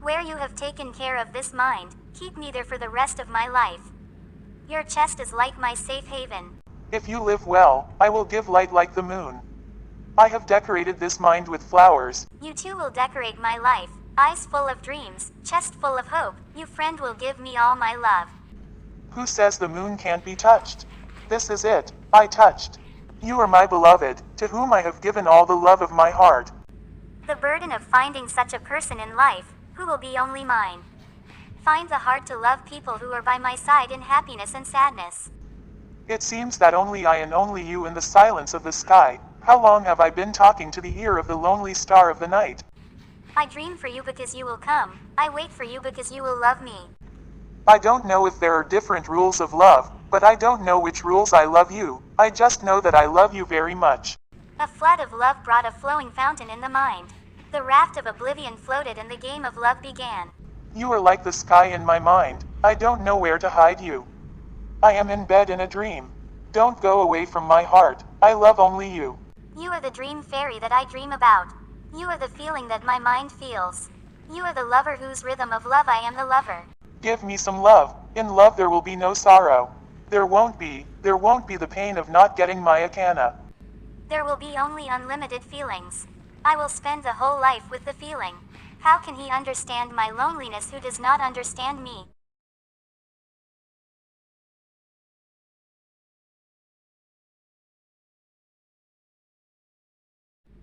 Where you have taken care of this mind, keep me there for the rest of my life. Your chest is like my safe haven. If you live well, I will give light like the moon. I have decorated this mind with flowers. You too will decorate my life, eyes full of dreams, chest full of hope, you friend will give me all my love. Who says the moon can't be touched? This is it, I touched. You are my beloved, to whom I have given all the love of my heart. The burden of finding such a person in life, who will be only mine. Find the heart to love people who are by my side in happiness and sadness. It seems that only I and only you in the silence of the sky. How long have I been talking to the ear of the lonely star of the night? I dream for you because you will come, I wait for you because you will love me. I don't know if there are different rules of love, but I don't know which rules I love you. I just know that I love you very much. A flood of love brought a flowing fountain in the mind. The raft of oblivion floated and the game of love began. You are like the sky in my mind. I don't know where to hide you. I am in bed in a dream. Don't go away from my heart. I love only you. You are the dream fairy that I dream about. You are the feeling that my mind feels. You are the lover whose rhythm of love I am the lover. Give me some love. In love there will be no sorrow. There won't be the pain of not getting my Akana. There will be only unlimited feelings. I will spend the whole life with the feeling. How can he understand my loneliness who does not understand me?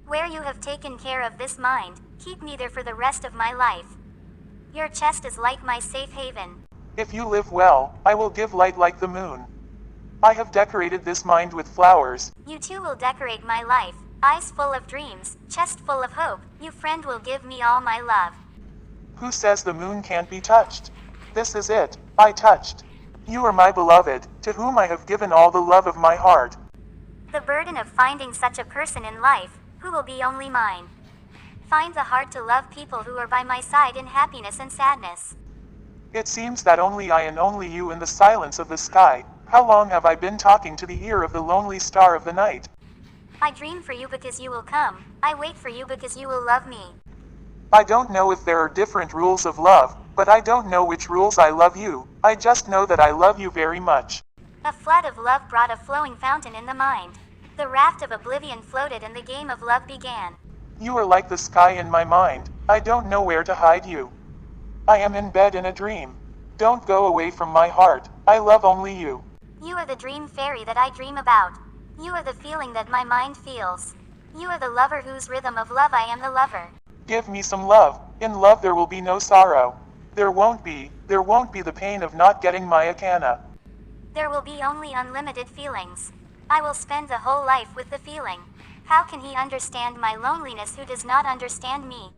Where you have taken care of this mind, keep me there for the rest of my life. Your chest is like my safe haven. If you live well, I will give light like the moon. I have decorated this mind with flowers. You too will decorate my life, eyes full of dreams, chest full of hope, you friend will give me all my love. Who says the moon can't be touched? This is it, I touched. You are my beloved, to whom I have given all the love of my heart. The burden of finding such a person in life, who will be only mine. Find the heart to love people who are by my side in happiness and sadness. It seems that only I and only you in the silence of the sky. How long have I been talking to the ear of the lonely star of the night? I dream for you because you will come, I wait for you because you will love me. I don't know if there are different rules of love, but I don't know which rules I love you. I just know that I love you very much. A flood of love brought a flowing fountain in the mind. The raft of oblivion floated and the game of love began. You are like the sky in my mind. I don't know where to hide you. I am in bed in a dream. Don't go away from my heart. I love only you. You are the dream fairy that I dream about. You are the feeling that my mind feels. You are the lover whose rhythm of love I am the lover. Give me some love. In love there will be no sorrow. There won't be the pain of not getting my Akana. There will be only unlimited feelings. I will spend the whole life with the feeling. How can he understand my loneliness who does not understand me?